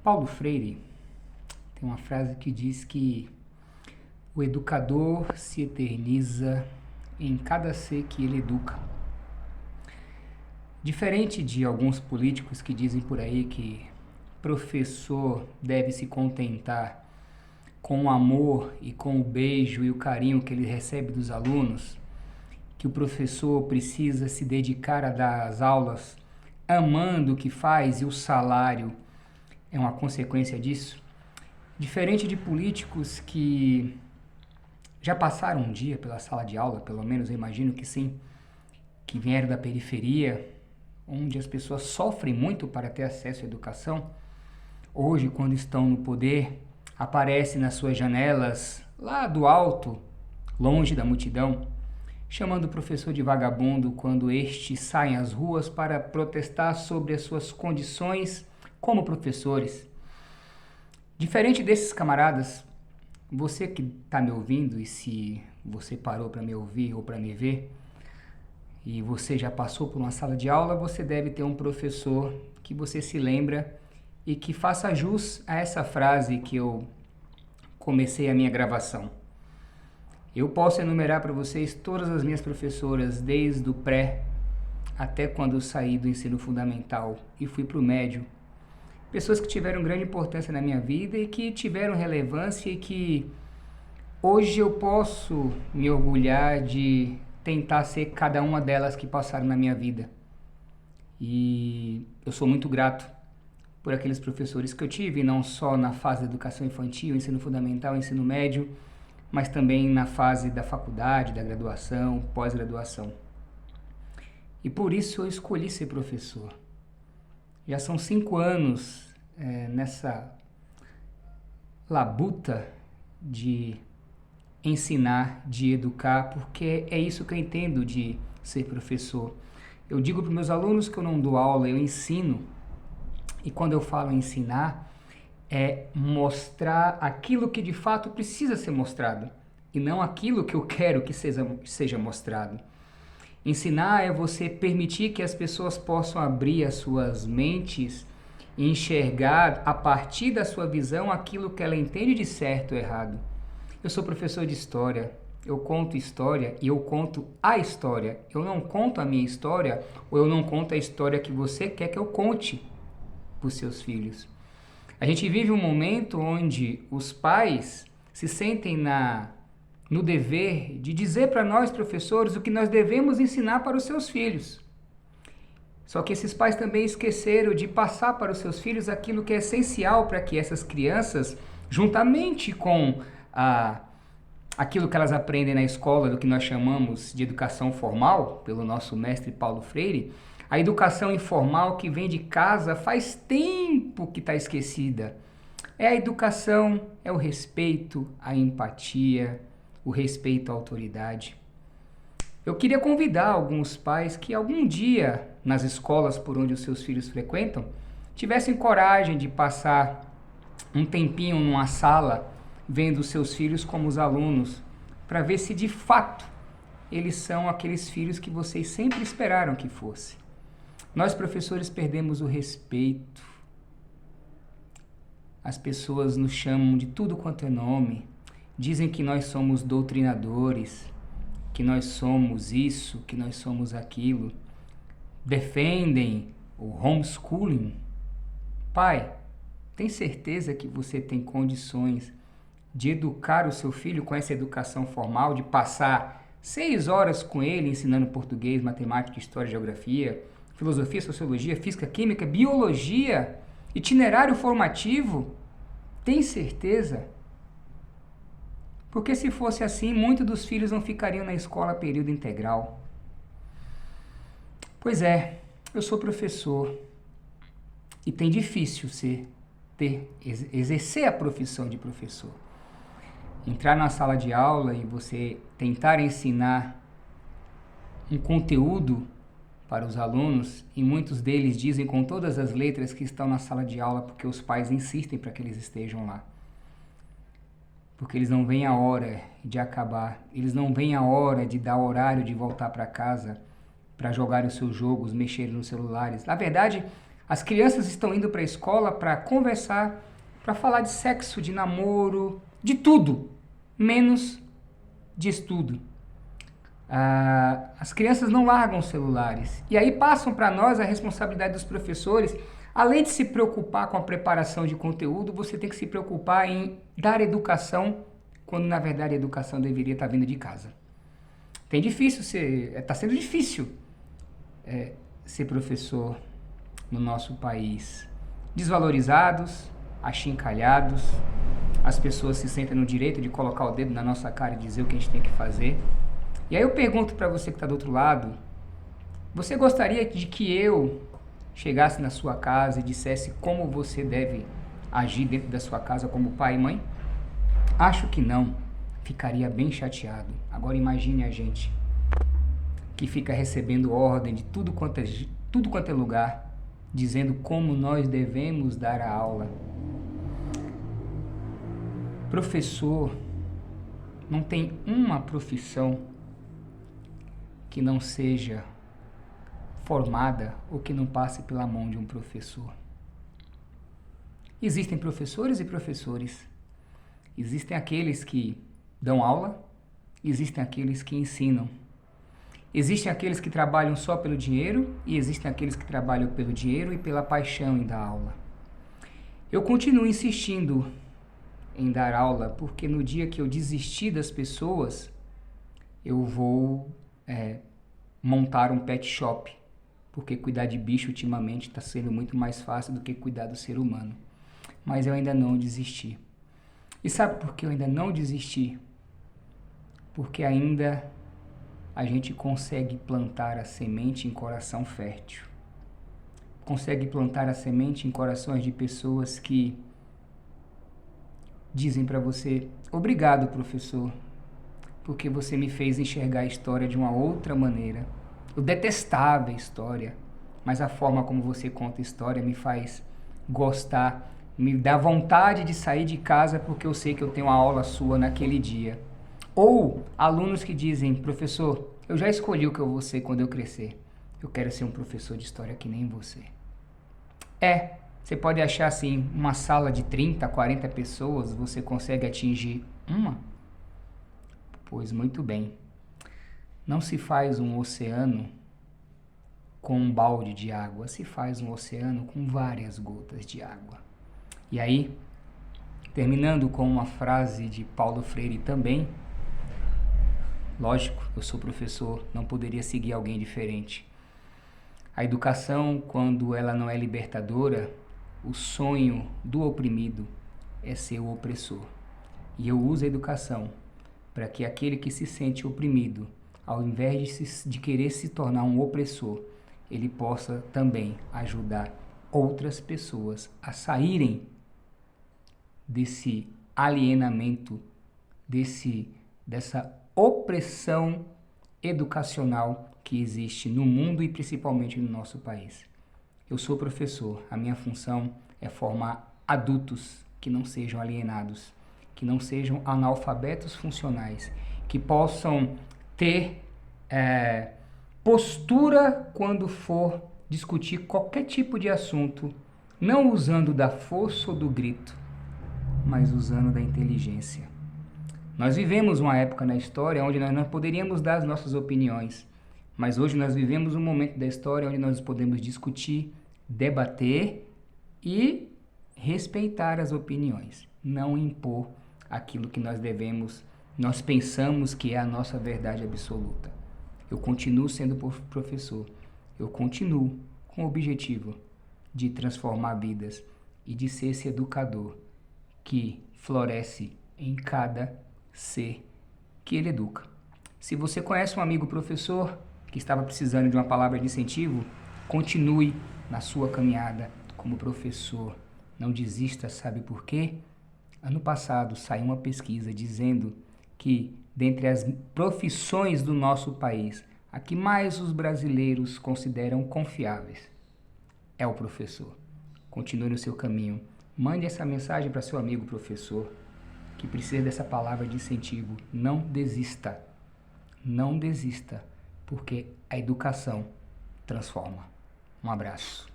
Paulo Freire tem uma frase que diz que o educador se eterniza em cada ser que ele educa. Diferente de alguns políticos que dizem por aí que professor deve se contentar com o amor e com o beijo e o carinho que ele recebe dos alunos, que o professor precisa se dedicar a dar as aulas amando o que faz e o salário é uma consequência disso. Diferente de políticos que já passaram um dia pela sala de aula, pelo menos eu imagino que sim, que vieram da periferia, onde as pessoas sofrem muito para ter acesso à educação, hoje, quando estão no poder, aparece nas suas janelas, lá do alto, longe da multidão, chamando o professor de vagabundo quando este sai às ruas para protestar sobre as suas condições como professores. Diferente desses camaradas, você que está me ouvindo, e se você parou para me ouvir ou para me ver, e você já passou por uma sala de aula, você deve ter um professor que você se lembra e que faça jus a essa frase que eu comecei a minha gravação. Eu posso enumerar para vocês todas as minhas professoras, desde o pré até quando eu saí do ensino fundamental e fui para o médio. Pessoas que tiveram grande importância na minha vida e que tiveram relevância e que hoje eu posso me orgulhar de tentar ser cada uma delas que passaram na minha vida. E eu sou muito grato por aqueles professores que eu tive, não só na fase da educação infantil, ensino fundamental, ensino médio, mas também na fase da faculdade, da graduação, pós-graduação. E por isso eu escolhi ser professor. Já são 5 anos nessa labuta de ensinar, de educar, porque é isso que eu entendo de ser professor. Eu digo para os meus alunos que eu não dou aula, eu ensino. E quando eu falo ensinar, é mostrar aquilo que de fato precisa ser mostrado e não aquilo que eu quero que seja mostrado. Ensinar é você permitir que as pessoas possam abrir as suas mentes e enxergar a partir da sua visão aquilo que ela entende de certo ou errado. Eu sou professor de história, eu conto história e eu conto a história. Eu não conto a minha história ou eu não conto a história que você quer que eu conte para os seus filhos. A gente vive um momento onde os pais se sentem no dever de dizer para nós, professores, o que nós devemos ensinar para os seus filhos. Só que esses pais também esqueceram de passar para os seus filhos aquilo que é essencial para que essas crianças, juntamente com aquilo que elas aprendem na escola, do que nós chamamos de educação formal, pelo nosso mestre Paulo Freire, a educação informal que vem de casa faz tempo que está esquecida. É a educação, é o respeito, a empatia, o respeito à autoridade. Eu queria convidar alguns pais que algum dia, nas escolas por onde os seus filhos frequentam, tivessem coragem de passar um tempinho numa sala, vendo os seus filhos como os alunos, para ver se de fato eles são aqueles filhos que vocês sempre esperaram que fossem. Nós, professores, perdemos o respeito. As pessoas nos chamam de tudo quanto é nome. Dizem que nós somos doutrinadores, que nós somos isso, que nós somos aquilo. Defendem o homeschooling. Pai, tem certeza que você tem condições de educar o seu filho com essa educação formal, de passar 6 horas com ele ensinando português, matemática, história, geografia, filosofia, sociologia, física, química, biologia, itinerário formativo? Tem certeza? Porque se fosse assim, muitos dos filhos não ficariam na escola a período integral. Pois é, eu sou professor e tem difícil exercer a profissão de professor. Entrar na sala de aula e você tentar ensinar um conteúdo para os alunos, e muitos deles dizem com todas as letras que estão na sala de aula porque os pais insistem para que eles estejam lá. Porque eles não veem a hora de acabar, eles não veem a hora de dar horário de voltar para casa para jogar os seus jogos, mexerem nos celulares. Na verdade, As crianças estão indo para a escola para conversar, para falar de sexo, de namoro, de tudo, menos de estudo. As crianças não largam os celulares. E aí passam para nós a responsabilidade dos professores. Além de se preocupar com a preparação de conteúdo, você tem que se preocupar em dar educação, quando na verdade a educação deveria estar vindo de casa. Está sendo difícil ser professor no nosso país. Desvalorizados, achincalhados, as pessoas se sentem no direito de colocar o dedo na nossa cara e dizer o que a gente tem que fazer. E aí eu pergunto para você que está do outro lado, você gostaria de que eu chegasse na sua casa e dissesse como você deve agir dentro da sua casa como pai e mãe? Acho que não. Ficaria bem chateado. Agora imagine a gente que fica recebendo ordem de tudo quanto é lugar, dizendo como nós devemos dar a aula. Professor não tem uma profissão que não seja formada ou que não passe pela mão de um professor. Existem professores e professores. Existem aqueles que dão aula, existem aqueles que ensinam. Existem aqueles que trabalham só pelo dinheiro e existem aqueles que trabalham pelo dinheiro e pela paixão em dar aula. Eu continuo insistindo em dar aula porque no dia que eu desistir das pessoas, eu vou montar um pet shop, porque cuidar de bicho ultimamente está sendo muito mais fácil do que cuidar do ser humano. Mas eu ainda não desisti. E sabe por que eu ainda não desisti? Porque ainda a gente consegue plantar a semente em coração fértil. Consegue plantar a semente em corações de pessoas que dizem para você: obrigado, professor, porque você me fez enxergar a história de uma outra maneira. Eu detestava a história, mas a forma como você conta a história me faz gostar, me dá vontade de sair de casa porque eu sei que eu tenho uma aula sua naquele dia. Ou alunos que dizem: professor, eu já escolhi o que eu vou ser quando eu crescer. Eu quero ser um professor de história que nem você. Você pode achar assim, uma sala de 30, 40 pessoas, você consegue atingir uma? Pois muito bem. Não se faz um oceano com um balde de água, se faz um oceano com várias gotas de água. E aí, terminando com uma frase de Paulo Freire também, lógico, eu sou professor, não poderia seguir alguém diferente. A educação, quando ela não é libertadora, o sonho do oprimido é ser o opressor. E eu uso a educação para que aquele que se sente oprimido, ao invés de querer se tornar um opressor, ele possa também ajudar outras pessoas a saírem desse alienamento, dessa opressão educacional que existe no mundo e principalmente no nosso país. Eu sou professor, a minha função é formar adultos que não sejam alienados, que não sejam analfabetos funcionais, que possam ter postura quando for discutir qualquer tipo de assunto, não usando da força ou do grito, mas usando da inteligência. Nós vivemos uma época na história onde nós não poderíamos dar as nossas opiniões, mas hoje nós vivemos um momento da história onde nós podemos discutir, debater e respeitar as opiniões, não impor aquilo que nós pensamos que é a nossa verdade absoluta. Eu continuo sendo professor, eu continuo com o objetivo de transformar vidas e de ser esse educador que floresce em cada ser que ele educa. Se você conhece um amigo professor que estava precisando de uma palavra de incentivo, continue na sua caminhada como professor. Não desista, sabe por quê? Ano passado saiu uma pesquisa dizendo que, dentre as profissões do nosso país, a que mais os brasileiros consideram confiáveis é o professor. Continue no seu caminho. Mande essa mensagem para seu amigo professor que precisa dessa palavra de incentivo. Não desista. Não desista, porque a educação transforma. Um abraço.